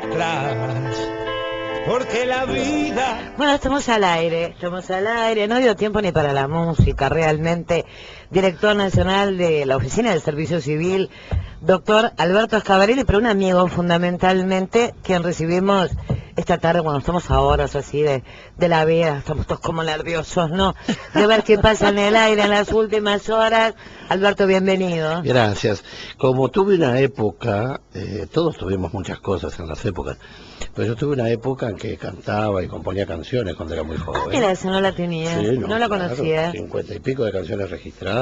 atrás, porque la vida... Bueno, estamos al aire, no dio tiempo ni para la música, realmente. Director nacional de la Oficina del Servicio Civil, doctor Alberto Schiavarelli, pero un amigo fundamentalmente, quien recibimos esta tarde cuando estamos a horas así de la vida, estamos todos como nerviosos, ¿no? De ver qué pasa en el aire en las últimas horas. Alberto, bienvenido. Gracias. Como tuve una época, todos tuvimos muchas cosas en las épocas, pero yo tuve una época en que cantaba y componía canciones cuando era muy joven. Ah, mira, esa no la tenía, Sí, no la claro, conocía. 50 y pico de canciones registradas,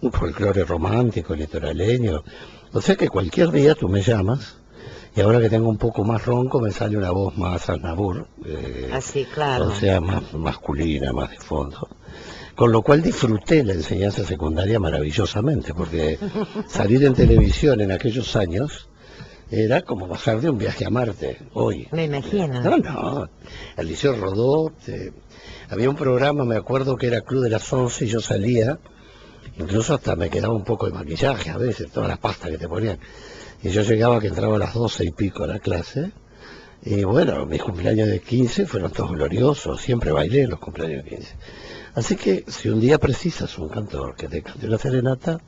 un folclore romántico, litoraleño. O sea que cualquier día tú me llamas, y ahora que tengo un poco más ronco me sale una voz más Aznavour. Así, claro. O sea, más masculina, más de fondo. Con lo cual disfruté la enseñanza secundaria maravillosamente, porque salir en televisión en aquellos años era como bajar de un viaje a Marte hoy. Me imagino. No, el Liceo Rodó, había un programa, me acuerdo que era Club de las 11 y yo salía, incluso hasta me quedaba un poco de maquillaje a veces, todas las pastas que te ponían. Y yo llegaba que entraba a las 12 y pico a la clase, y bueno, mis cumpleaños de 15 fueron todos gloriosos, siempre bailé los cumpleaños de 15. Así que si un día precisas un cantor que te cante una serenata,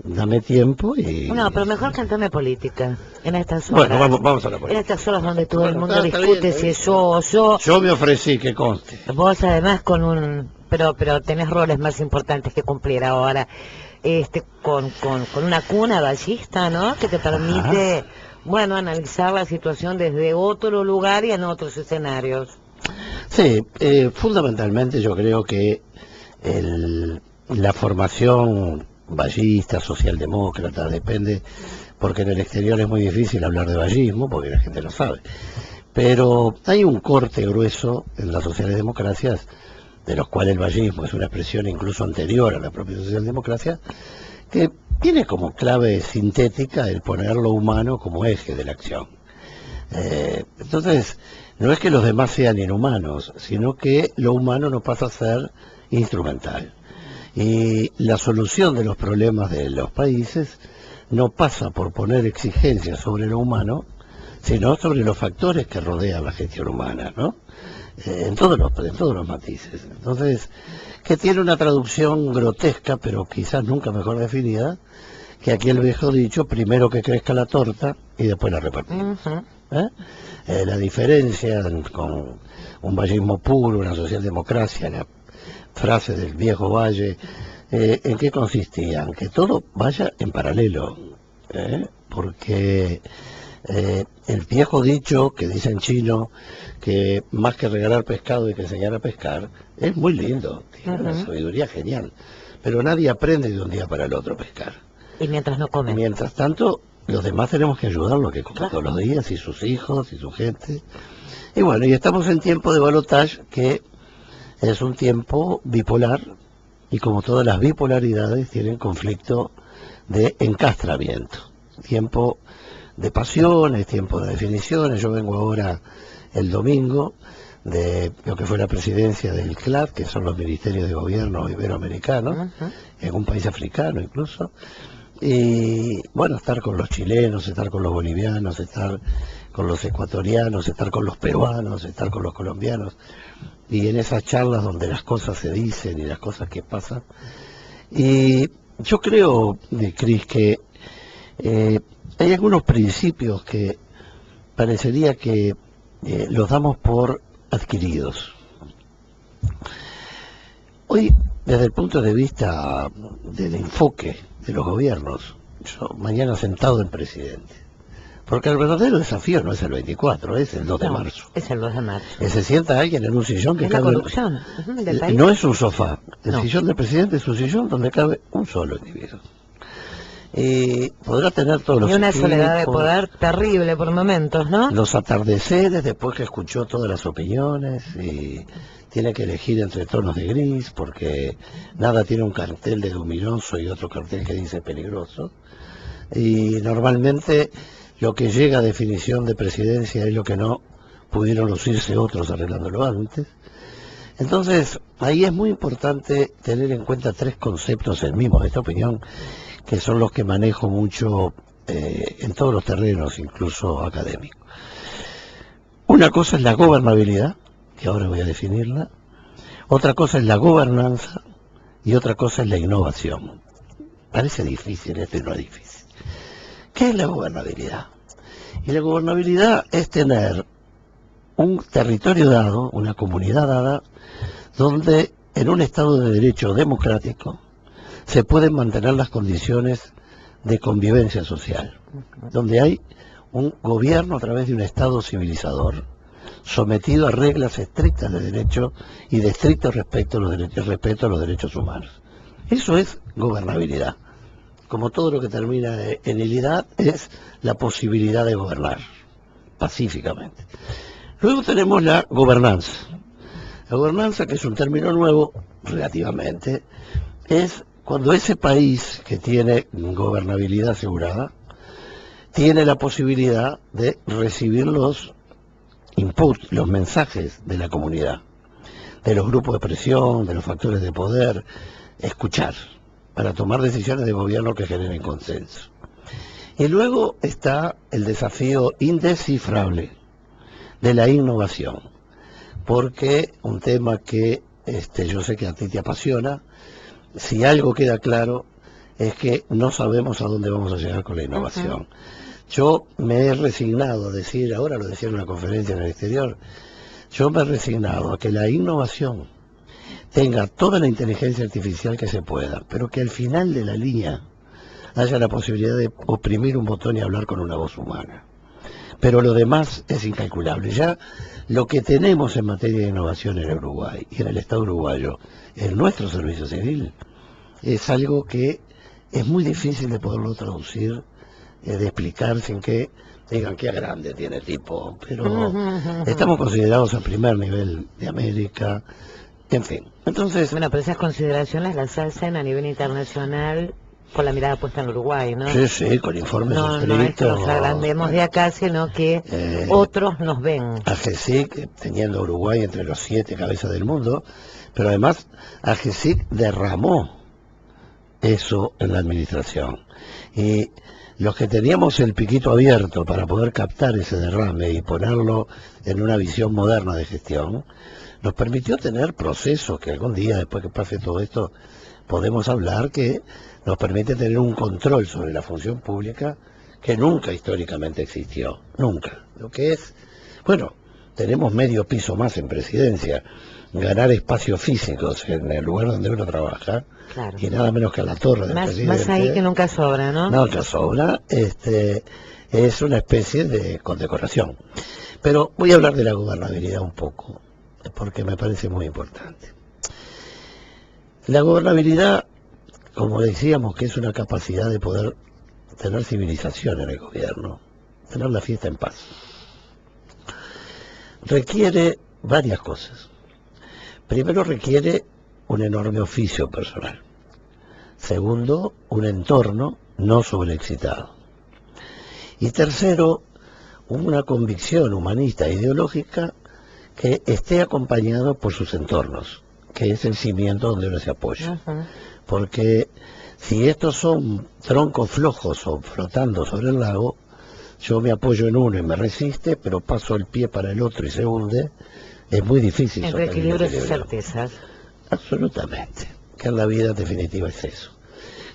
dame tiempo y... No, pero mejor cantame política, en estas horas. Bueno, vamos a la política. En estas horas donde todo el mundo está discute bien, si es yo o yo. Yo me ofrecí, que conste. Vos además con un... Pero tenés roles más importantes que cumplir ahora. Con una cuna ballista, ¿no? Que te permite, bueno, analizar la situación desde otro lugar y en otros escenarios. Sí, fundamentalmente yo creo que la formación ballista, socialdemócrata, depende, porque en el exterior es muy difícil hablar de ballismo, porque la gente lo sabe. Pero hay un corte grueso en las socialdemocracias, de los cuales el ballismo es una expresión incluso anterior a la propia socialdemocracia, que tiene como clave sintética el poner lo humano como eje de la acción. Entonces, no es que los demás sean inhumanos, sino que lo humano no pasa a ser instrumental. Y la solución de los problemas de los países no pasa por poner exigencias sobre lo humano, sino sobre los factores que rodean la gestión humana, ¿no? En todos los matices. Entonces, que tiene una traducción grotesca, pero quizás nunca mejor definida, que aquel viejo dicho, primero que crezca la torta y después la repartimos. La diferencia con un vallismo puro, una socialdemocracia, la frase del viejo Valle, ¿en qué consistía? En que todo vaya en paralelo, porque el viejo dicho que dice en chino que más que regalar pescado hay que enseñar a pescar, es muy lindo, tiene una sabiduría genial, pero nadie aprende de un día para el otro a pescar. Y mientras no comen. Mientras tanto, los demás tenemos que ayudarlo a que coma todos los días, y sus hijos, y su gente. Y bueno, y estamos en tiempo de balotaje, que es un tiempo bipolar, y como todas las bipolaridades tienen conflicto de encastramiento. Tiempo de pasiones, tiempo de definiciones. Yo vengo ahora el domingo de lo que fue la presidencia del CLAD, que son los ministerios de gobierno iberoamericanos, en un país africano incluso. Y bueno, estar con los chilenos, estar con los bolivianos, estar con los ecuatorianos, estar con los peruanos, estar con los colombianos, y en esas charlas donde las cosas se dicen y las cosas que pasan. Y yo creo, Cris, que hay algunos principios que parecería que los damos por adquiridos. Hoy, desde el punto de vista del enfoque de los gobiernos, yo mañana sentado en presidente, porque el verdadero desafío no es el 24, es el 2 de marzo. Es el 2 de marzo. Se sienta alguien en un sillón que Es la cabe... corrupción del país. No es un sofá, el No. sillón del presidente es un sillón donde cabe un solo individuo. Y podrá tener todos los... Y una soledad de equipos, poder terrible por momentos, ¿no? los atardeceres después que escuchó todas las opiniones, y tiene que elegir entre tonos de gris, porque nada tiene un cartel de luminoso y otro cartel que dice peligroso. Y normalmente lo que llega a definición de presidencia es lo que no pudieron lucirse otros arreglándolo antes. Entonces, ahí es muy importante tener en cuenta tres conceptos, el mismo de esta opinión, que son los que manejo mucho en todos los terrenos, incluso académicos. Una cosa es la gobernabilidad, que ahora voy a definirla, otra cosa es la gobernanza y otra cosa es la innovación. Parece difícil, esto no es difícil. ¿Qué es la gobernabilidad? Y la gobernabilidad es tener un territorio dado, una comunidad dada, donde en un Estado de Derecho democrático se pueden mantener las condiciones de convivencia social, donde hay un gobierno a través de un Estado civilizador, sometido a reglas estrictas de derecho y de estricto respeto a los derechos humanos. Eso es gobernabilidad. Como todo lo que termina en ilidad, es la posibilidad de gobernar pacíficamente. Luego tenemos la gobernanza. La gobernanza, que es un término nuevo, relativamente, es cuando ese país que tiene gobernabilidad asegurada, tiene la posibilidad de recibir los inputs, los mensajes de la comunidad, de los grupos de presión, de los factores de poder, escuchar, para tomar decisiones de gobierno que generen consenso. Y luego está el desafío indescifrable de la innovación, porque un tema que yo sé que a ti te apasiona, si algo queda claro es que no sabemos a dónde vamos a llegar con la innovación. Yo me he resignado a decir, ahora lo decía en una conferencia en el exterior, yo me he resignado a que la innovación tenga toda la inteligencia artificial que se pueda, pero que al final de la línea haya la posibilidad de oprimir un botón y hablar con una voz humana. Pero lo demás es incalculable. Ya lo que tenemos en materia de innovación en Uruguay y en el Estado uruguayo, en nuestro servicio civil, es algo que es muy difícil de poderlo traducir, de explicar sin que digan qué grande tiene tipo, pero estamos considerados a primer nivel de América, en fin. Entonces, bueno, pero esas consideraciones las hacen a nivel internacional con la mirada puesta en Uruguay, ¿no? Sí, sí, con informes no es que escritos. nos agrandemos de acá, sino que otros nos ven. AGESIC, teniendo a Uruguay entre los 7 cabezas del mundo, pero además AGESIC derramó eso en la administración. Y los que teníamos el piquito abierto para poder captar ese derrame y ponerlo en una visión moderna de gestión, nos permitió tener procesos que algún día, después que pase todo esto, podemos hablar, que nos permite tener un control sobre la función pública que nunca históricamente existió, nunca. Lo que es, bueno, tenemos medio piso más en presidencia, ganar espacios físicos en el lugar donde uno trabaja, claro, y nada menos que a la torre del presidente. Más ahí que nunca sobra, ¿no? Nunca sobra, es una especie de condecoración. Pero voy a hablar de la gobernabilidad un poco, porque me parece muy importante. La gobernabilidad, como decíamos, que es una capacidad de poder tener civilización en el gobierno, tener la fiesta en paz, requiere varias cosas. Primero, requiere un enorme oficio personal. Segundo, un entorno no sobreexcitado. Y tercero, una convicción humanista e ideológica que esté acompañado por sus entornos, que es el cimiento donde uno se apoya. Porque si estos son troncos flojos o flotando sobre el lago, yo me apoyo en uno y me resiste, pero paso el pie para el otro y se hunde, es muy difícil. Entre equilibrios y certezas. Absolutamente, que en la vida definitiva es eso.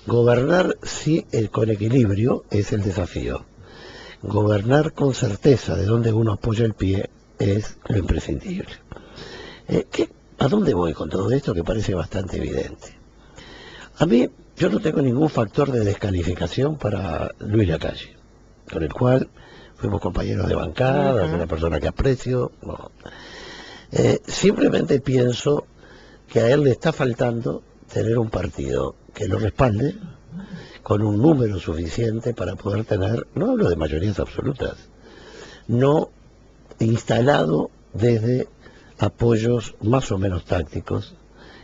Gobernar sí, con equilibrio es el desafío. Gobernar con certeza de dónde uno apoya el pie es lo imprescindible. ¿A dónde voy con todo esto que parece bastante evidente? A mí, yo no tengo ningún factor de descalificación para Luis Lacalle, con el cual fuimos compañeros de bancada, es una persona que aprecio. No. Simplemente pienso que a él le está faltando tener un partido que lo respalde con un número suficiente para poder tener, no hablo de mayorías absolutas, no instalado desde apoyos más o menos tácticos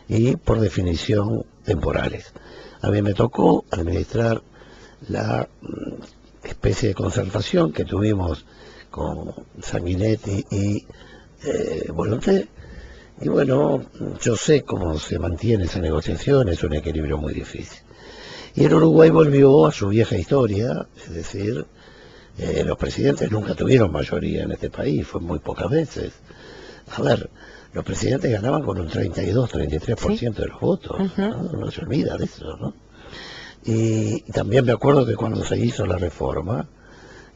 y por definición temporales. A mí me tocó administrar la especie de concertación que tuvimos con Sanguinetti y Volonté, y bueno, yo sé cómo se mantiene esa negociación, es un equilibrio muy difícil. Y el Uruguay volvió a su vieja historia, es decir, los presidentes nunca tuvieron mayoría en este país, fue muy pocas veces. A ver, los presidentes ganaban con un 32, 33% de los votos, ¿no? No se olvida de eso, ¿no? Y también me acuerdo que cuando se hizo la reforma,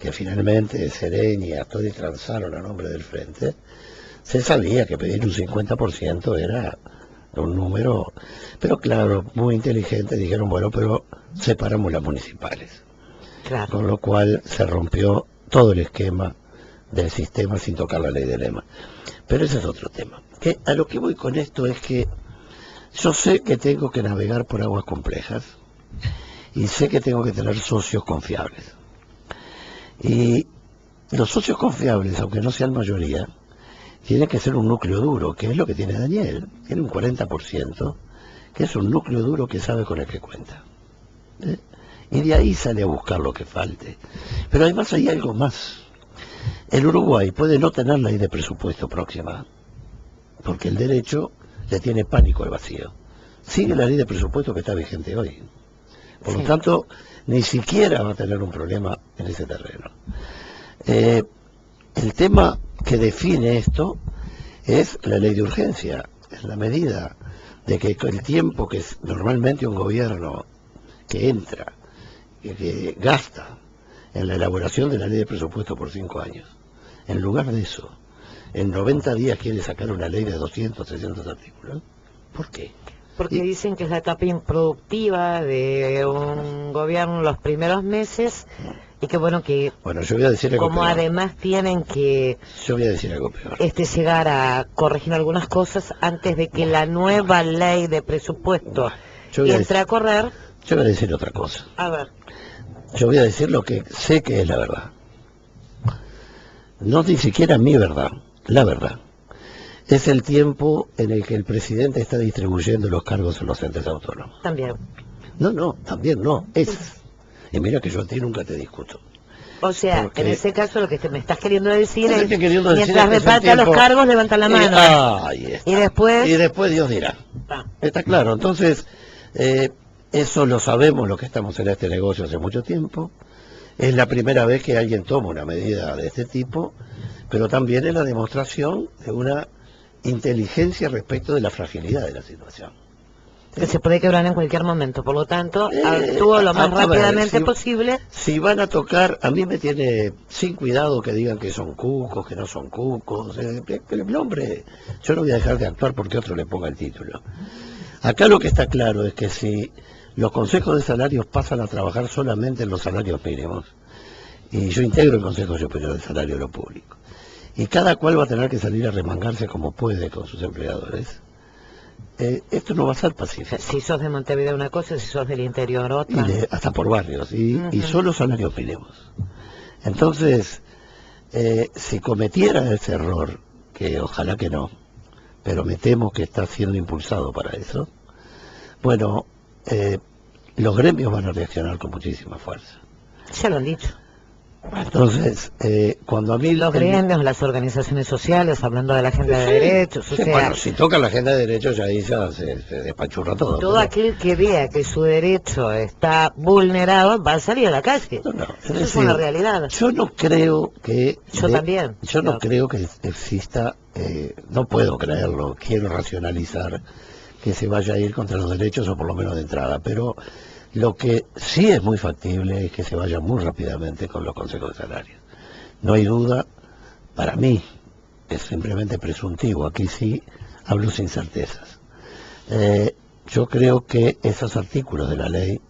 que finalmente Sereni y Astori transaron a nombre del Frente, se sabía que pedir un 50% era un número, pero claro, muy inteligente, dijeron, bueno, pero separamos las municipales. Claro. Con lo cual se rompió todo el esquema del sistema sin tocar la ley de lema. Pero ese es otro tema. Que a lo que voy con esto es que yo sé que tengo que navegar por aguas complejas y sé que tengo que tener socios confiables. Y los socios confiables, aunque no sean mayoría, tienen que ser un núcleo duro, que es lo que tiene Daniel. Tiene un 40%, que es un núcleo duro que sabe con el que cuenta. Y de ahí sale a buscar lo que falte. Pero además hay algo más. El Uruguay puede no tener ley de presupuesto próxima, porque el derecho le tiene pánico al vacío. Sigue la ley de presupuesto que está vigente hoy. Por lo tanto, ni siquiera va a tener un problema en ese terreno. El tema que define esto es la ley de urgencia, es la medida de que el tiempo que es normalmente un gobierno que entra, que gasta en la elaboración de la ley de presupuesto por 5 años, en lugar de eso, en 90 días quiere sacar una ley de 200, 300 artículos. ¿Por qué? Porque dicen que es la etapa improductiva de un gobierno los primeros meses y que bueno, yo voy a decir algo como peor. Además tienen que yo voy a decir algo peor. Llegar a corregir algunas cosas antes de que la nueva ley de presupuesto entre a correr. Yo voy a decir otra cosa. A ver. Yo voy a decir lo que sé que es la verdad. No ni siquiera mi verdad, la verdad. Es el tiempo en el que el presidente está distribuyendo los cargos en los entes autónomos. También. No, también no, es. Y mira que yo a ti nunca te discuto. O sea, porque en ese caso lo que me estás queriendo decir es, mientras reparta los cargos, levanta la mano. Y después Dios dirá. Está claro, entonces, eso lo sabemos los que estamos en este negocio hace mucho tiempo. Es la primera vez que alguien toma una medida de este tipo, pero también es la demostración de una inteligencia respecto de la fragilidad de la situación. Que se puede quebrar en cualquier momento, por lo tanto, actúo lo más rápidamente posible. Si van a tocar, a mí me tiene sin cuidado que digan que son cucos, que no son cucos. El hombre, yo no voy a dejar de actuar porque otro le ponga el título. Acá lo que está claro es que si los consejos de salarios pasan a trabajar solamente en los salarios mínimos, y yo integro el Consejo Superior de Salario de lo Público, y cada cual va a tener que salir a remangarse como puede con sus empleadores, esto no va a ser pacífico. Si sos de Montevideo una cosa, si sos del interior otra. Hasta por barrios, y solo salarios mínimos. Entonces, si cometiera ese error, que ojalá que no, pero me temo que está siendo impulsado para eso, bueno, los gremios van a reaccionar con muchísima fuerza. Ya lo han dicho. Entonces, cuando a mí los gremios, las organizaciones sociales, hablando de la agenda de derechos, o sea, bueno, si toca la agenda de derechos ya ahí se despachurra todo. Todo aquel que vea que su derecho está vulnerado va a salir a la calle. Eso es una realidad. Yo no creo que... también. Yo no creo que exista, no puedo creerlo, quiero racionalizar que se vaya a ir contra los derechos o por lo menos de entrada, pero... Lo que sí es muy factible es que se vaya muy rápidamente con los consejos de salarios. No hay duda, para mí, es simplemente presuntivo, aquí sí hablo sin certezas. Yo creo que esos artículos de la ley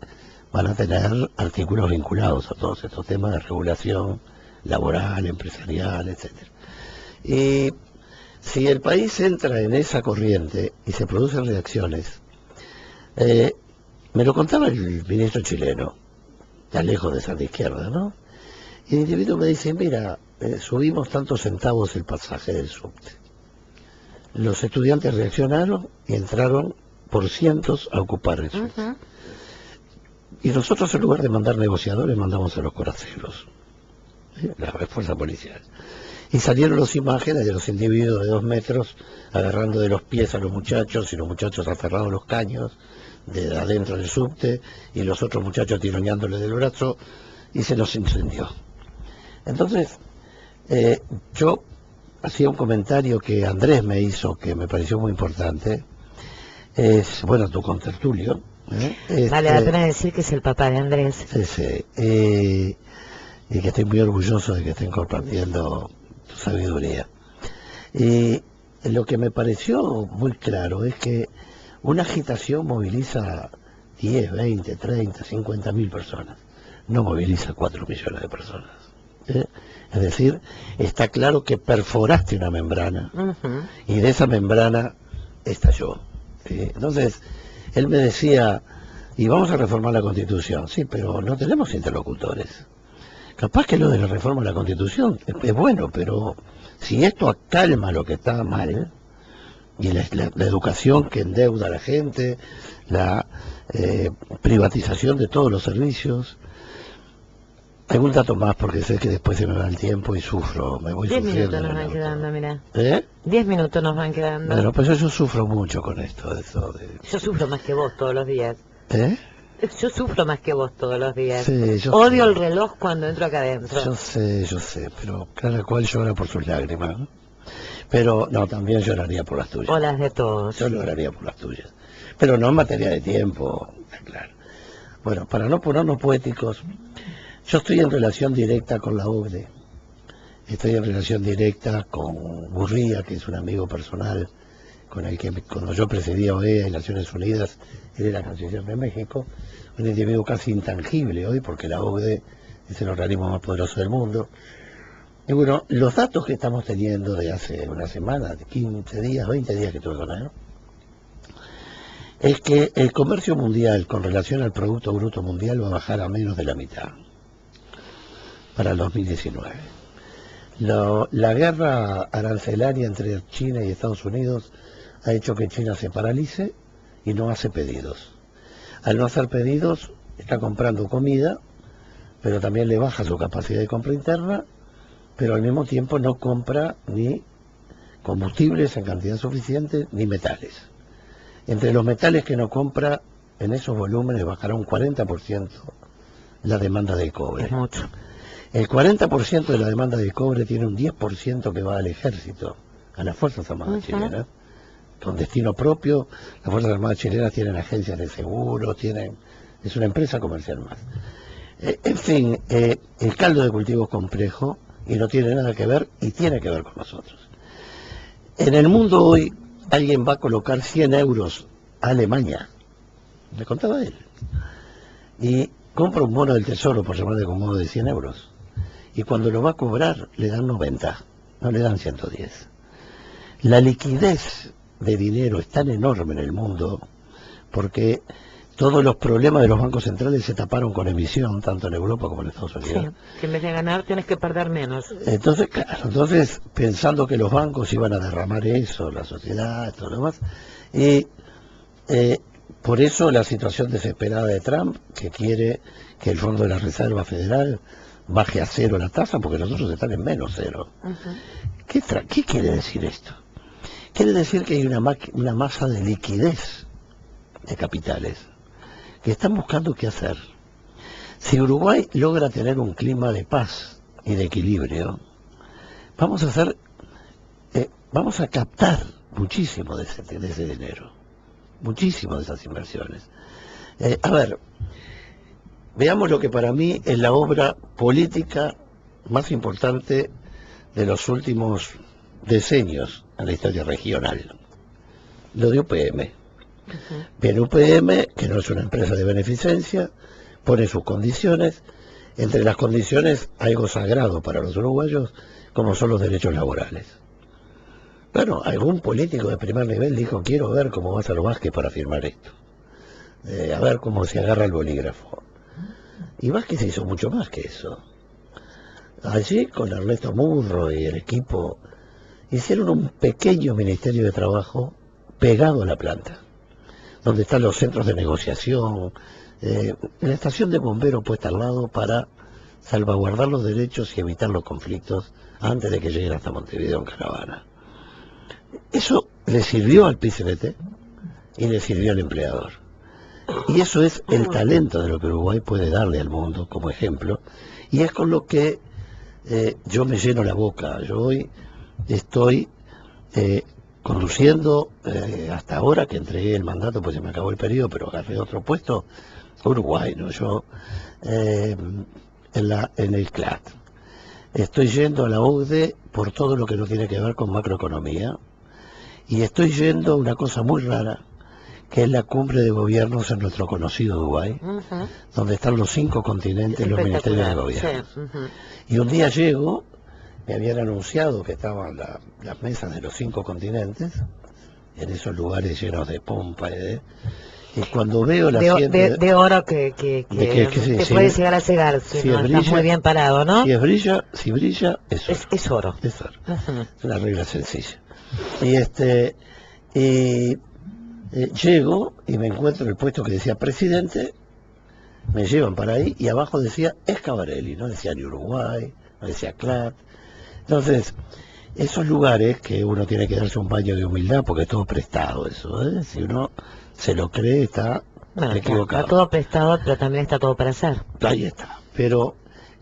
van a tener artículos vinculados a todos estos temas de regulación laboral, empresarial, etcétera. Y si el país entra en esa corriente y se producen reacciones, me lo contaba el ministro chileno, tan lejos de ser de izquierda, ¿no? Y el individuo me dice, mira, subimos tantos centavos el pasaje del subte. Los estudiantes reaccionaron y entraron por cientos a ocupar el subte. Y nosotros, en lugar de mandar negociadores, mandamos a los coraceros, la fuerza policial. Y salieron las imágenes de los individuos de 2 metros agarrando de los pies a los muchachos y los muchachos aferrados a los caños, de adentro del subte y los otros muchachos tironeándole del brazo y se nos incendió. Entonces, yo hacía un comentario que Andrés me hizo que me pareció muy importante. Es, bueno, tu contertulio. Vale la pena decir que es el papá de Andrés. Sí, sí. Y que estoy muy orgulloso de que estén compartiendo tu sabiduría. Y lo que me pareció muy claro es que una agitación moviliza 10, 20, 30, 50.000 personas. No moviliza 4 millones de personas. Es decir, está claro que perforaste una membrana y de esa membrana estalló. Entonces, él me decía, y vamos a reformar la Constitución. Sí, pero no tenemos interlocutores. Capaz que lo de la reforma de la Constitución es bueno, pero si esto acalma lo que está mal, y la educación que endeuda a la gente, la privatización de todos los servicios. Algún dato más, porque sé que después se me va el tiempo y sufro, me voy 10 sufriendo. 10 minutos nos van quedando, mira. 10 minutos nos van quedando. Bueno, pues yo sufro mucho con esto. Yo sufro más que vos todos los días. Yo sufro más que vos todos los días. Sí, Odio el reloj cuando entro acá adentro. Yo sé, pero cada cual llora por sus lágrimas, ¿no? Pero no, también lloraría por las tuyas. O las de todos. Yo lloraría por las tuyas. Pero no en materia de tiempo, claro. Bueno, para no ponernos poéticos, yo estoy en relación directa con la OCDE. Estoy en relación directa con Gurría, que es un amigo personal, con el que cuando yo presidía OEA y Naciones Unidas, él era canciller de México, un individuo casi intangible hoy, porque la OCDE es el organismo más poderoso del mundo. Y bueno, los datos que estamos teniendo de hace una semana, de 15 días, 20 días que tuve con él, es que el comercio mundial con relación al Producto Bruto Mundial va a bajar a menos de la mitad para el 2019. La guerra arancelaria entre China y Estados Unidos ha hecho que China se paralice y no hace pedidos. Al no hacer pedidos, está comprando comida, pero también le baja su capacidad de compra interna, pero al mismo tiempo no compra ni combustibles en cantidad suficiente, ni metales. Entre los metales que no compra, en esos volúmenes bajará un 40% la demanda de cobre. Es mucho. El 40% de la demanda de cobre tiene un 10% que va al ejército, a las Fuerzas Armadas chilenas, con destino propio. Las Fuerzas Armadas chilenas tienen agencias de seguro, es una empresa comercial más. En fin, el caldo de cultivo es complejo y no tiene nada que ver, y tiene que ver con nosotros. En el mundo hoy, alguien va a colocar 100 euros a Alemania, me contaba él, y compra un bono del tesoro, por llamarle como modo, de 100 euros. Y cuando lo va a cobrar, le dan 90, no le dan 110. La liquidez de dinero es tan enorme en el mundo, porque todos los problemas de los bancos centrales se taparon con emisión, tanto en Europa como en Estados Unidos. Sí, que en vez de ganar tienes que perder menos. Entonces, claro, pensando que los bancos iban a derramar eso, la sociedad, todo lo demás, y por eso la situación desesperada de Trump, que quiere que el Fondo de la Reserva Federal baje a cero la tasa, porque nosotros están en menos cero. ¿Qué quiere decir esto? Quiere decir que hay una masa de liquidez de capitales que están buscando qué hacer. Si Uruguay logra tener un clima de paz y de equilibrio, vamos a captar muchísimo de ese dinero, muchísimo de esas inversiones. A ver, veamos lo que para mí es la obra política más importante de los últimos decenios en la historia regional, lo de UPM. Bien, UPM, que no es una empresa de beneficencia, pone sus condiciones. Entre las condiciones hay algo sagrado para los uruguayos, como son los derechos laborales. Bueno, algún político de primer nivel dijo, quiero ver cómo va Salo Vázquez para firmar esto. A ver cómo se agarra el bolígrafo. Y Vázquez hizo mucho más que eso. Allí, con Ernesto Murro y el equipo, hicieron un pequeño ministerio de trabajo pegado a la planta, donde están los centros de negociación, la estación de bomberos puesta al lado para salvaguardar los derechos y evitar los conflictos antes de que lleguen hasta Montevideo en caravana. Eso le sirvió al PCNT y le sirvió al empleador. Y eso es el talento de lo que Uruguay puede darle al mundo como ejemplo. Y es con lo que yo me lleno la boca. Yo hoy estoy conduciendo, hasta ahora que entregué el mandato, pues se me acabó el periodo, pero agarré otro puesto, Uruguay, ¿no? Yo en el CLAT. Estoy yendo a la OCDE por todo lo que no tiene que ver con macroeconomía. Y estoy yendo a una cosa muy rara, que es la cumbre de gobiernos en nuestro conocido Dubái, donde están los 5 continentes, los ministerios de gobierno. Sí. Y un día llego, me habían anunciado que estaban las mesas de los 5 continentes, en esos lugares llenos de pompa y cuando veo la de oro que te puede llegar a cegar si no estás muy bien parado, ¿no? Si brilla, es oro. Es oro. Es oro. Es una regla sencilla. Y llego y me encuentro en el puesto que decía presidente, me llevan para ahí y abajo decía Schiaparelli, no decía ni Uruguay, no decía CLAT. Entonces, esos lugares que uno tiene que darse un baño de humildad porque es todo prestado eso, ¿eh? Si uno se lo cree está equivocado. Está todo prestado, pero también está todo para hacer. Ahí está. Pero,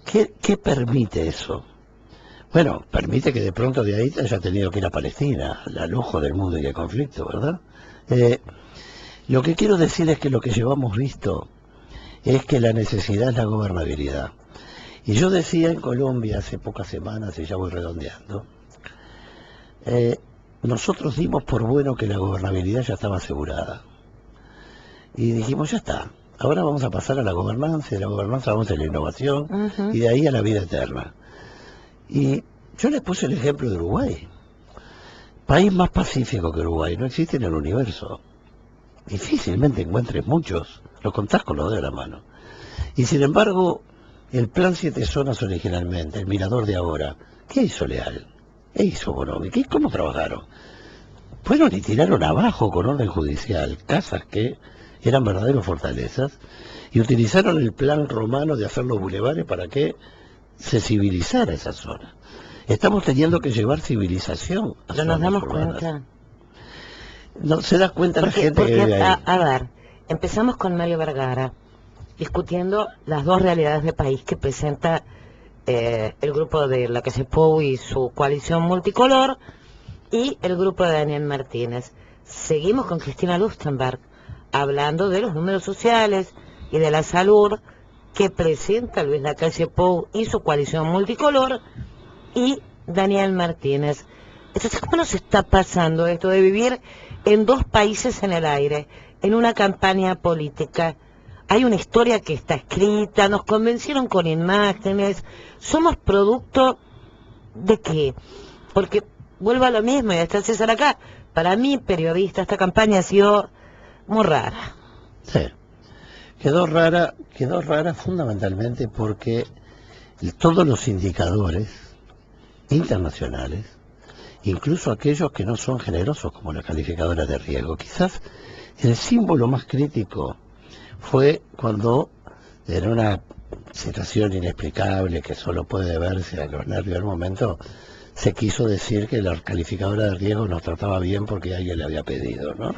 ¿qué permite eso? Bueno, permite que de pronto de ahí haya tenido que ir a Palestina, al ojo del mundo y el conflicto, ¿verdad? Lo que quiero decir es que lo que llevamos visto es que la necesidad es la gobernabilidad. Y yo decía en Colombia hace pocas semanas, y ya voy redondeando, nosotros dimos por bueno que la gobernabilidad ya estaba asegurada. Y dijimos, ya está, ahora vamos a pasar a la gobernanza, y de la gobernanza vamos a la innovación, y de ahí a la vida eterna. Y yo les puse el ejemplo de Uruguay. País más pacífico que Uruguay no existe en el universo. Difícilmente encuentres muchos, los contás con los dedos de la mano. Y sin embargo, el plan 7 zonas originalmente, el mirador de ahora, ¿qué hizo Leal? ¿Qué hizo Bonomi? ¿Cómo trabajaron? Fueron y tiraron abajo con orden judicial casas que eran verdaderas fortalezas y utilizaron el plan romano de hacer los bulevares para que se civilizara esa zona. Estamos teniendo que llevar civilización a ¿No nos damos urbanas. cuenta? No se da cuenta la gente que vive ahí. A ver, empezamos con Mario Vergara, discutiendo las dos realidades de país que presenta el grupo de la que se POU y su coalición multicolor, y el grupo de Daniel Martínez. Seguimos con Cristina Lustenberg, hablando de los números sociales y de la salud que presenta Luis Lacalle Pou y su coalición multicolor, y Daniel Martínez. Entonces, ¿cómo nos está pasando esto de vivir en dos países en el aire, en una campaña política? Hay una historia que está escrita, nos convencieron con imágenes, somos producto de qué, porque vuelvo a lo mismo, y está César acá, para mí, periodista, esta campaña ha sido muy rara. Sí, quedó rara fundamentalmente porque todos los indicadores internacionales, incluso aquellos que no son generosos como las calificadoras de riesgo, quizás el símbolo más crítico fue cuando, en una situación inexplicable que solo puede verse a los nervios del momento, se quiso decir que la calificadora de riesgo nos trataba bien porque alguien le había pedido, ¿no?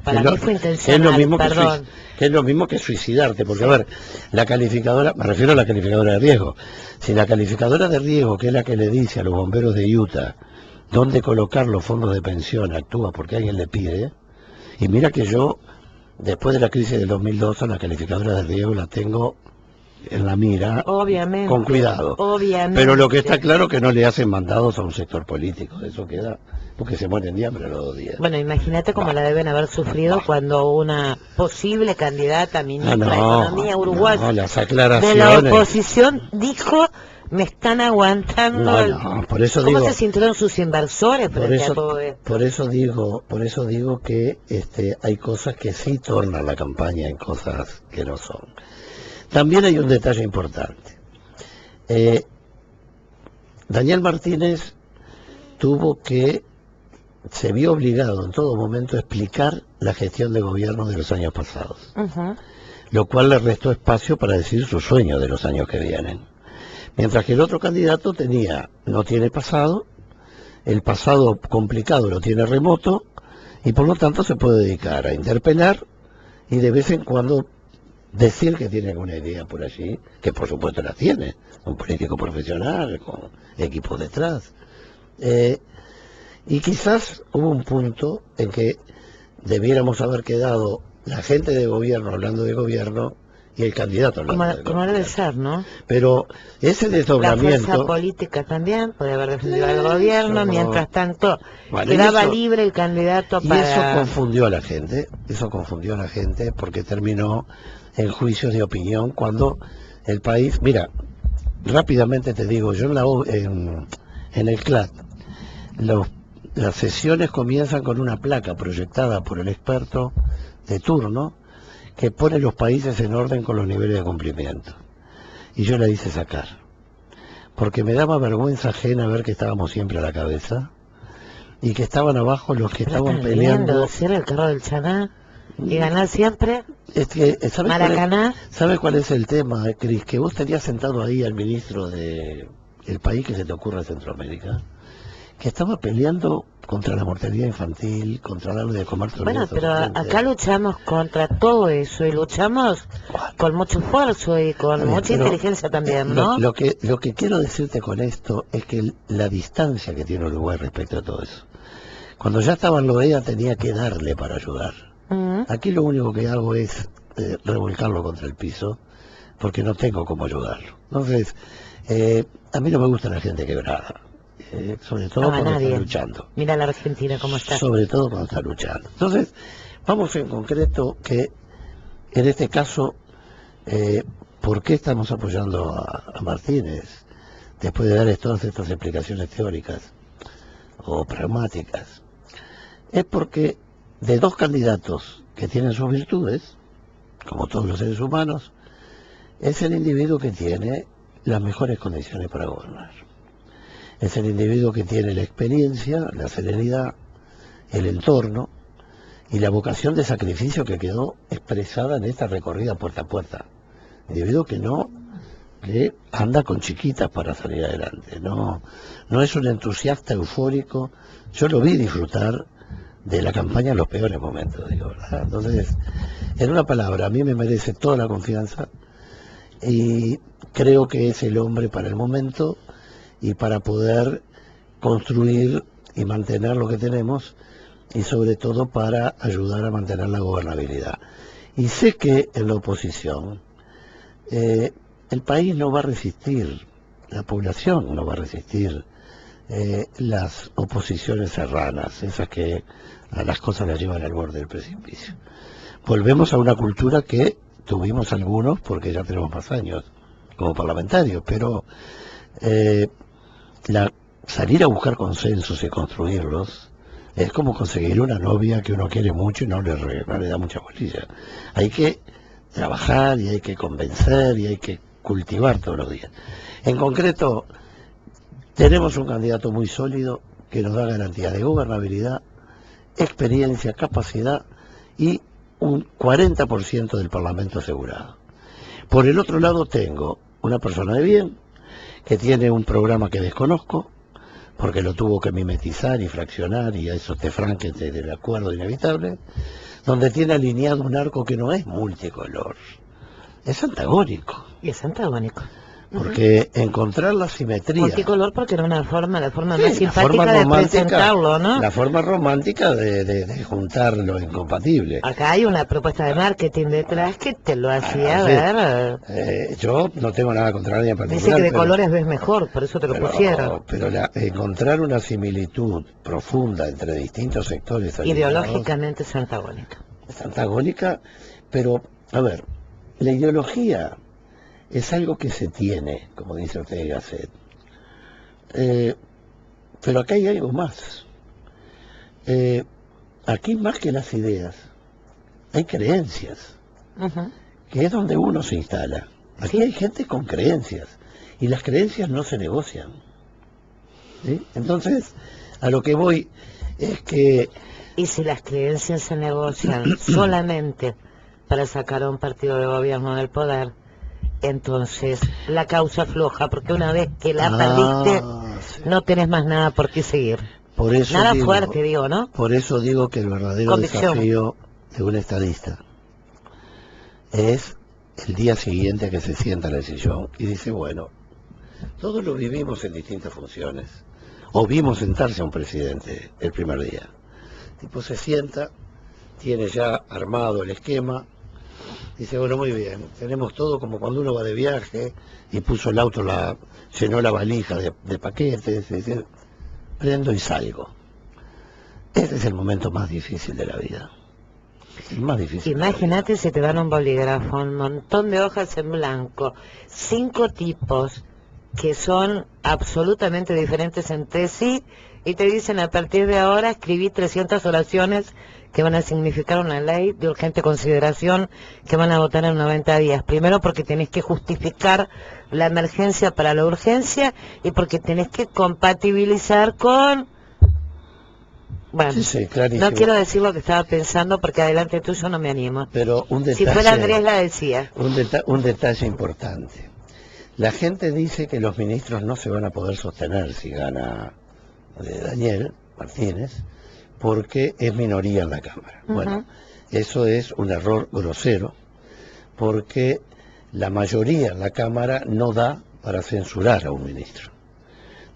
Para mí fue intencional, que es lo mismo que suicidarte, porque a ver, la calificadora, me refiero a la calificadora de riesgo, si la calificadora de riesgo, que es la que le dice a los bomberos de Utah dónde colocar los fondos de pensión, actúa porque alguien le pide, y mira que yo, después de la crisis del 2012, la calificadora de riesgo la tengo en la mira, obviamente, con cuidado. Obviamente. Pero lo que está claro que no le hacen mandados a un sector político, eso queda, porque se mueren de hambre los 2 días. Bueno, imagínate cómo la deben haber sufrido cuando una posible candidata a ministra de Economía uruguaya las aclaraciones de la oposición dijo, me están aguantando. Por eso ¿Cómo digo, se sintieron sus inversores frente a todo esto? Por eso digo que hay cosas que sí tornan la campaña en cosas que no son. También hay un detalle importante. Daniel Martínez se vio obligado en todo momento a explicar la gestión de gobierno de los años pasados, lo cual le restó espacio para decir su sueño de los años que vienen. Mientras que el otro candidato no tiene pasado, el pasado complicado lo tiene remoto, y por lo tanto se puede dedicar a interpelar y de vez en cuando decir que tiene alguna idea por allí, que por supuesto la tiene, un político profesional, con equipo detrás. Y quizás hubo un punto en que debiéramos haber quedado la gente de gobierno hablando de gobierno y el candidato hablando de Como gobierno. debe ser, ¿no? Pero ese La desdoblamiento... fuerza política también puede haber defendido al gobierno, Eso, mientras tanto bueno, quedaba eso- libre el candidato Y para... eso confundió a la gente porque terminó en juicios de opinión cuando el país... Mira, rápidamente te digo, yo en el CLAT, las sesiones comienzan con una placa proyectada por el experto de turno que pone los países en orden con los niveles de cumplimiento. Y yo la hice sacar, porque me daba vergüenza ajena ver que estábamos siempre a la cabeza y que estaban abajo los que Pero estaban tan lindo peleando. ser el carro del Chaná y ganar siempre. Es que, Maracaná. ¿sabes cuál es el tema, Cris? Que vos tenías sentado ahí al ministro del país que se te ocurra de Centroamérica, que estaba peleando contra la mortalidad infantil, contra darle de comer todos los Bueno, días a pero su gente. acá luchamos contra todo eso y luchamos con mucho esfuerzo y con Está bien, mucha pero inteligencia también, ¿no? Lo que quiero decirte con esto es que la distancia que tiene Uruguay respecto a todo eso. Cuando ya estaba en la OEA tenía que darle para ayudar. Aquí lo único que hago es revolcarlo contra el piso porque no tengo cómo ayudarlo. Entonces, a mí no me gusta la gente quebrada. Sobre todo No, a cuando nadie. está luchando. Mira la Argentina cómo está. Sobre todo cuando está luchando. Entonces, vamos en concreto que en este caso, ¿por qué estamos apoyando a Martínez? Después de darles todas estas explicaciones teóricas o pragmáticas. Es porque de dos candidatos que tienen sus virtudes, como todos los seres humanos, es el individuo que tiene las mejores condiciones para gobernar. Es el individuo que tiene la experiencia, la serenidad, el entorno y la vocación de sacrificio que quedó expresada en esta recorrida puerta a puerta. Individuo que no le anda con chiquitas para salir adelante, no es un entusiasta eufórico. Yo lo vi disfrutar de la campaña en los peores momentos, digo, ¿verdad? Entonces, en una palabra, a mí me merece toda la confianza y creo que es el hombre para el momento y para poder construir y mantener lo que tenemos y sobre todo para ayudar a mantener la gobernabilidad. Y sé que en la oposición el país no va a resistir, la población no va a resistir las oposiciones serranas, esas que a las cosas las llevan al borde del precipicio. Volvemos a una cultura que tuvimos algunos porque ya tenemos más años como parlamentarios, pero salir a buscar consensos y construirlos es como conseguir una novia que uno quiere mucho y no le da mucha bolilla. Hay que trabajar y hay que convencer y hay que cultivar todos los días. En concreto, tenemos un candidato muy sólido que nos da garantías de gobernabilidad, experiencia, capacidad y un 40% del Parlamento asegurado. Por el otro lado tengo una persona de bien que tiene un programa que desconozco porque lo tuvo que mimetizar y fraccionar y a esos tefranques del acuerdo inevitable, donde tiene alineado un arco que no es multicolor, es antagónico. Y es antagónico. Porque encontrar la simetría... Multicolor porque era la forma Sí, más la simpática forma de romántica, presentarlo, ¿no? la forma romántica de juntar lo incompatible. Acá hay una propuesta de marketing detrás que te lo hacía sí. ver. Yo no tengo nada contra nadie en particular. Dice que de pero- colores ves mejor, por eso te lo pusieron. Pero encontrar una similitud profunda entre distintos sectores Ideológicamente es antagónica. es antagónica, pero, a ver, la ideología es algo que se tiene, como dice Ortega y Gasset. Pero acá hay algo más. Aquí más que las ideas, hay creencias, Ujú. que es donde uno se instala. Aquí Sí. hay gente con creencias, y las creencias no se negocian. ¿Sí? Entonces, a lo que voy es que Y si las creencias se negocian solamente para sacar a un partido de gobierno del poder, entonces la causa floja, porque una vez que la perdiste, sí. no tenés más nada por qué seguir. Por eso Nada digo, fuerte, digo, ¿no? Por eso digo que el verdadero Convicción. desafío de un estadista es el día siguiente que se sienta en el sillón y dice, bueno, todos lo vivimos en distintas funciones. O vimos sentarse a un presidente el primer día. El tipo se sienta, tiene ya armado el esquema, dice, bueno, muy bien, tenemos todo como cuando uno va de viaje y puso el auto, llenó la valija de paquetes, dice, prendo y salgo. Ese es el momento más difícil de la vida. El más difícil. Imagínate si te dan un bolígrafo, un montón de hojas en blanco, 5 tipos que son absolutamente diferentes entre sí y te dicen a partir de ahora escribí 300 oraciones que van a significar una ley de urgente consideración que van a votar en 90 días. Primero porque tenés que justificar la emergencia para la urgencia y porque tenés que compatibilizar con... Bueno, sí, clarísimo. No quiero decir lo que estaba pensando porque adelante tuyo no me animo. Pero un detalle, si fuera Andrés la decía. Un detalle importante. La gente dice que los ministros no se van a poder sostener si gana Daniel Martínez, porque es minoría en la Cámara. Bueno, eso es un error grosero, porque la mayoría en la Cámara no da para censurar a un ministro.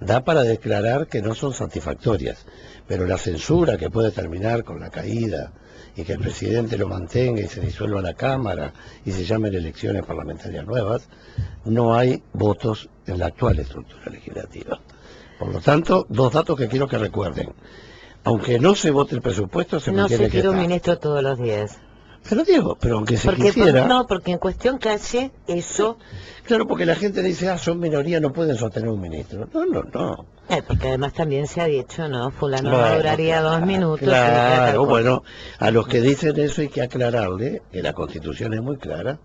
Da para declarar que no son satisfactorias, pero la censura que puede terminar con la caída y que el presidente lo mantenga y se disuelva la Cámara y se llamen elecciones parlamentarias nuevas, no hay votos en la actual estructura legislativa. Por lo tanto, 2 datos que quiero que recuerden. Aunque no se vote el presupuesto, se mantiene que No se quiere un está. ministro todos los días. Pero Diego, pero aunque se quisiera... No, porque en cuestión calle, eso... Claro, porque la gente dice, son minoría, no pueden sostener un ministro. No. porque además también se ha dicho, ¿no? Fulano Bueno, duraría 2 minutos. Claro, bueno, a los que dicen eso hay que aclararle que la Constitución es muy clara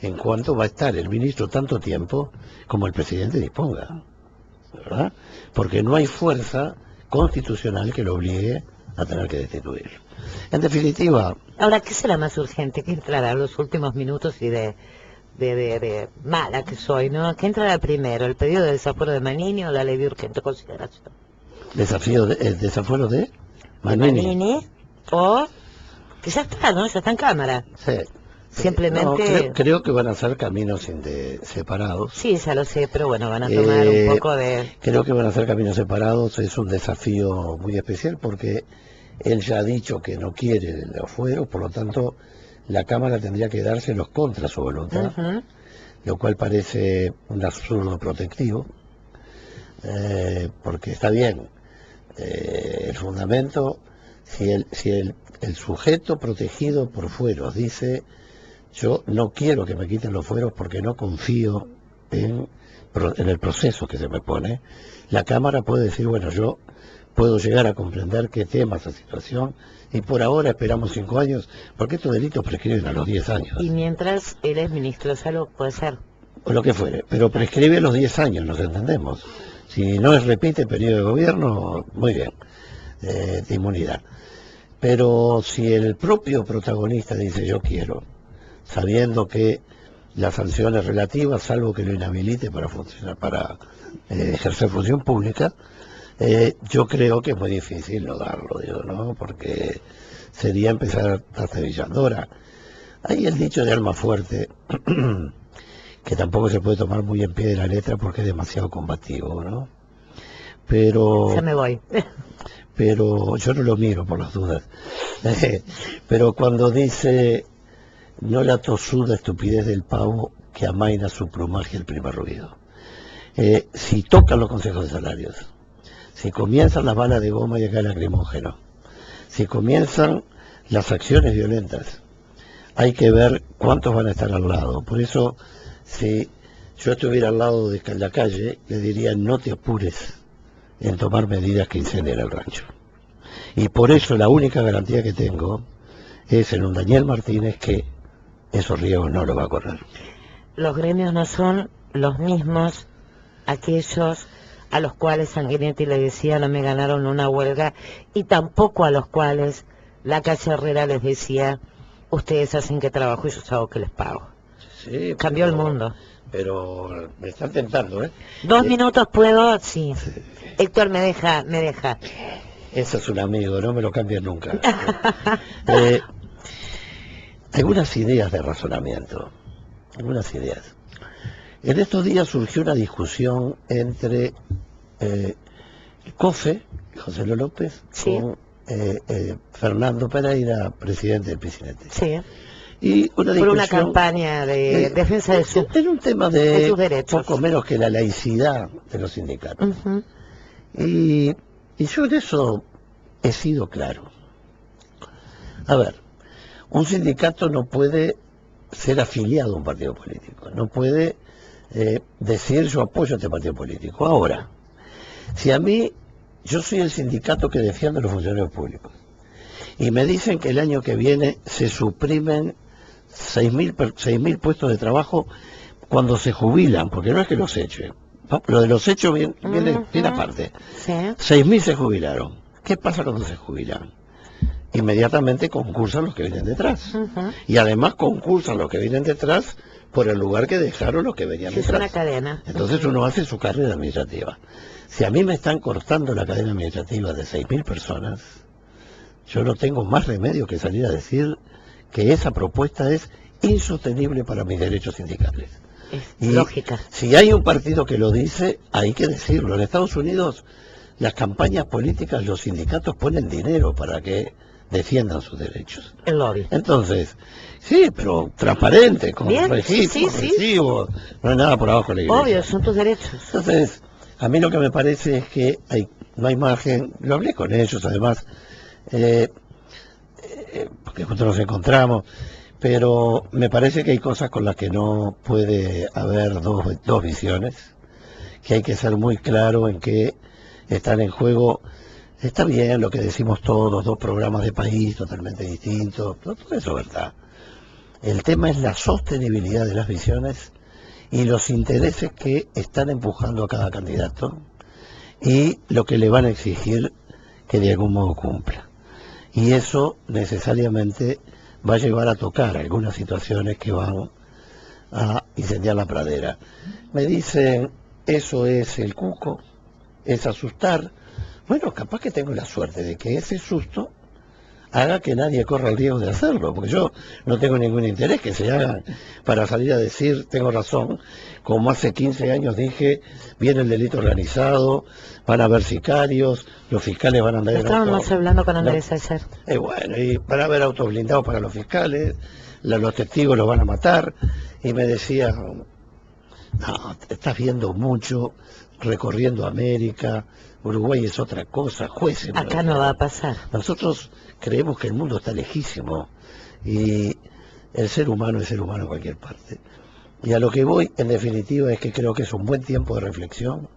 en cuanto va a estar el ministro tanto tiempo como el presidente disponga, ¿verdad? Porque no hay fuerza constitucional que lo obligue a tener que destituirlo. En definitiva... Ahora, ¿qué será más urgente que entrar a los últimos minutos y de mala que soy, ¿no? ¿Qué entrará primero? ¿El pedido de desafuero de Manini o la ley de urgente consideración? El desafuero de Manini. O que ya está, ¿no? Ya está en Cámara. Sí. Simplemente... No, creo que van a ser caminos separados. Sí, ya lo sé, pero bueno, van a tomar un poco de... Creo que van a ser caminos separados, es un desafío muy especial porque él ya ha dicho que no quiere el afuero, por lo tanto la Cámara tendría que dárselos contra su voluntad, lo cual parece un absurdo protectivo, porque está bien, el fundamento, si el sujeto protegido por fueros dice, yo no quiero que me quiten los fueros porque no confío en el proceso que se me pone, la Cámara puede decir, bueno, yo puedo llegar a comprender qué tema esa situación y por ahora esperamos 5 años, porque estos delitos prescriben a los 10 años. Y mientras él es ministro de Salud, puede ser. O lo que fuere, pero prescribe a los 10 años, nos entendemos. Si no repite periodo de gobierno, muy bien, de inmunidad. Pero si el propio protagonista dice yo quiero, sabiendo que las sanciones relativas, salvo que lo inhabilite para funcionar, para ejercer función pública, yo creo que es muy difícil no darlo, digo, ¿no? Porque sería empezar a trastabillando. Ahora, hay el dicho de alma fuerte, que tampoco se puede tomar muy en pie de la letra porque es demasiado combativo, ¿no? Pero... Ya me voy. Pero yo no lo miro por las dudas. Pero cuando dice, no la tosuda estupidez del pavo que amaina su plumaje el primer ruido. Si tocan los consejos de salarios, si comienzan las balas de goma y acá el lacrimógeno, si comienzan las acciones violentas, hay que ver cuántos van a estar al lado. Por eso, si yo estuviera al lado de la calle, le diría no te apures en tomar medidas que incendien el rancho. Y por eso la única garantía que tengo es en un Daniel Martínez que esos riesgos no lo va a correr. Los gremios no son los mismos aquellos a los cuales Sanguinetti le decía no me ganaron una huelga y tampoco a los cuales la calle Herrera les decía ustedes hacen que trabajo y yo hago que les pago. Sí, cambió el mundo. Pero me están tentando, ¿eh? 2 minutos puedo, sí. Héctor, me deja. Ese es un amigo, no me lo cambies nunca. algunas ideas de razonamiento, algunas ideas. En estos días surgió una discusión entre COFE, José Lo López, Sí. con Fernando Pereira, presidente del PCNT. Sí. Y una Por una discusión campaña de defensa de su... en un tema de de sus derechos. poco menos que la laicidad de los sindicatos. Ujú. Y yo en eso he sido claro. A ver, un sindicato no puede ser afiliado a un partido político, no puede decir yo apoyo a este partido político. Ahora, si a mí, yo soy el sindicato que defiende a los funcionarios públicos, y me dicen que el año que viene se suprimen 6.000 puestos de trabajo cuando se jubilan, porque no es que los echen. ¿No? Lo de los hechos viene aparte. Sí. 6.000 se jubilaron. ¿Qué pasa cuando se jubilan? Inmediatamente concursan los que vienen detrás. Ujú. Y además concursan los que vienen detrás por el lugar que dejaron los que venían Sí, es detrás. una cadena. Entonces uno hace su carrera administrativa. Si a mí me están cortando la cadena administrativa de 6.000 personas, yo no tengo más remedio que salir a decir que esa propuesta es insostenible para mis derechos sindicales. Es Y lógica. si hay un partido que lo dice, hay que decirlo. En Estados Unidos, las campañas políticas, los sindicatos ponen dinero para que defiendan sus derechos. El lobby. Entonces, sí, pero transparente, con Bien, registros, sí. recibos, no hay nada por abajo de la iglesia. Obvio, son tus derechos. Entonces, a mí lo que me parece es que no hay margen, lo hablé con ellos además, porque justo nos encontramos, pero me parece que hay cosas con las que no puede haber dos visiones, que hay que ser muy claro en que están en juego. Está bien lo que decimos todos, dos programas de país totalmente distintos, todo eso es verdad. El tema es la sostenibilidad de las visiones y los intereses que están empujando a cada candidato y lo que le van a exigir que de algún modo cumpla. Y eso necesariamente va a llevar a tocar algunas situaciones que van a incendiar la pradera. Me dicen, eso es el cuco, es asustar. Bueno, capaz que tengo la suerte de que ese susto haga que nadie corra el riesgo de hacerlo, porque yo no tengo ningún interés que se hagan para salir a decir, tengo razón, como hace 15 años dije, viene el delito organizado, van a haber sicarios, los fiscales van a andar en Estábamos auto. hablando con Andrés ayer. Bueno, y van a haber autos blindados para los fiscales, los testigos los van a matar, y me decía, no, te estás viendo mucho, recorriendo América, Uruguay es otra cosa, jueces. Acá no va a pasar. Nosotros creemos que el mundo está lejísimo y el ser humano es ser humano en cualquier parte. Y a lo que voy, en definitiva, es que creo que es un buen tiempo de reflexión,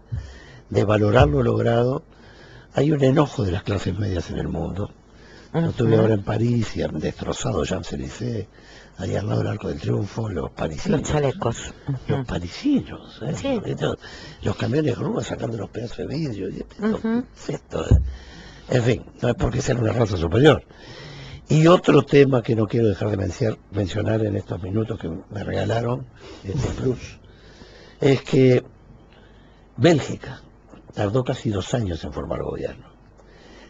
de valorar lo logrado. Hay un enojo de las clases medias en el mundo. Yo estuve ahora en París y han destrozado Champs-Élysées, ahí al lado del Arco del Triunfo, los parisinos. Los chalecos. Los parisinos, ¿eh? Sí. Los camiones grúas sacando los pedazos de vidrio. Y Ujú. esto, en fin, no es porque sea una raza superior. Y otro tema que no quiero dejar de mencionar en estos minutos que me regalaron, este plus, es que Bélgica tardó casi 2 años en formar gobierno.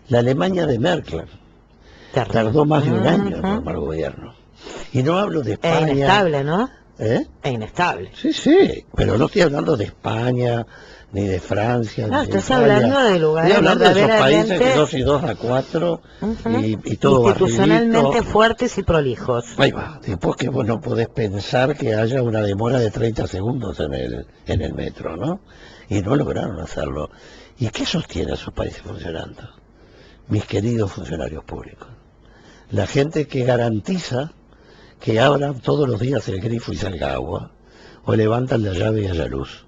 La Alemania de Merkel tardó más de un año en formar gobierno. Y no hablo de Es España. inestable, ¿no? ¿Eh? Es inestable. Sí, sí, pero no estoy hablando de España, ni de Francia, No, ni de estás Italia. hablando de lugares Estoy hablando de esos países que verdaderamente 2 y 2 da 4 Ujú. y todo institucionalmente barridito. fuertes y prolijos. Ahí va, después que vos no podés pensar que haya una demora de 30 segundos en el metro, ¿no? Y no lograron hacerlo. ¿Y qué sostiene a esos países funcionando? Mis queridos funcionarios públicos. La gente que garantiza que abran todos los días el grifo y salga agua, o levantan la llave y haya luz.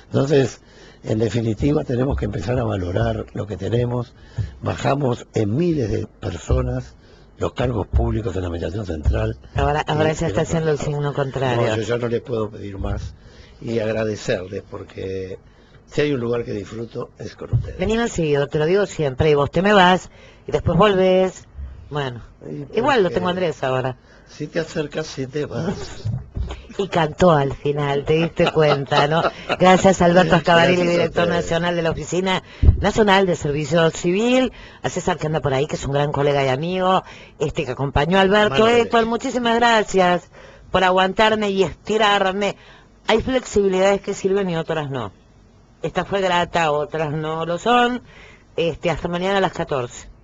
Entonces, en definitiva, tenemos que empezar a valorar lo que tenemos. Bajamos en miles de personas los cargos públicos de la Administración Central. Ahora Y- se está haciendo el signo contrario. No, yo ya no les puedo pedir más y agradecerles porque si hay un lugar que disfruto es con ustedes. Venimos seguido, te lo digo siempre, y vos te me vas, y después volvés. Bueno, Y igual lo porque tengo a Andrés ahora. Si te acercas, si te vas. Y cantó al final, te diste cuenta, ¿no? Gracias a Alberto Escabarelli, director nacional de la Oficina Nacional de Servicio Civil, a César que anda por ahí, que es un gran colega y amigo, que acompañó a Alberto. Héctor, muchísimas gracias por aguantarme y estirarme. Hay flexibilidades que sirven y otras no. Esta fue grata, otras no lo son. Hasta mañana a las 14.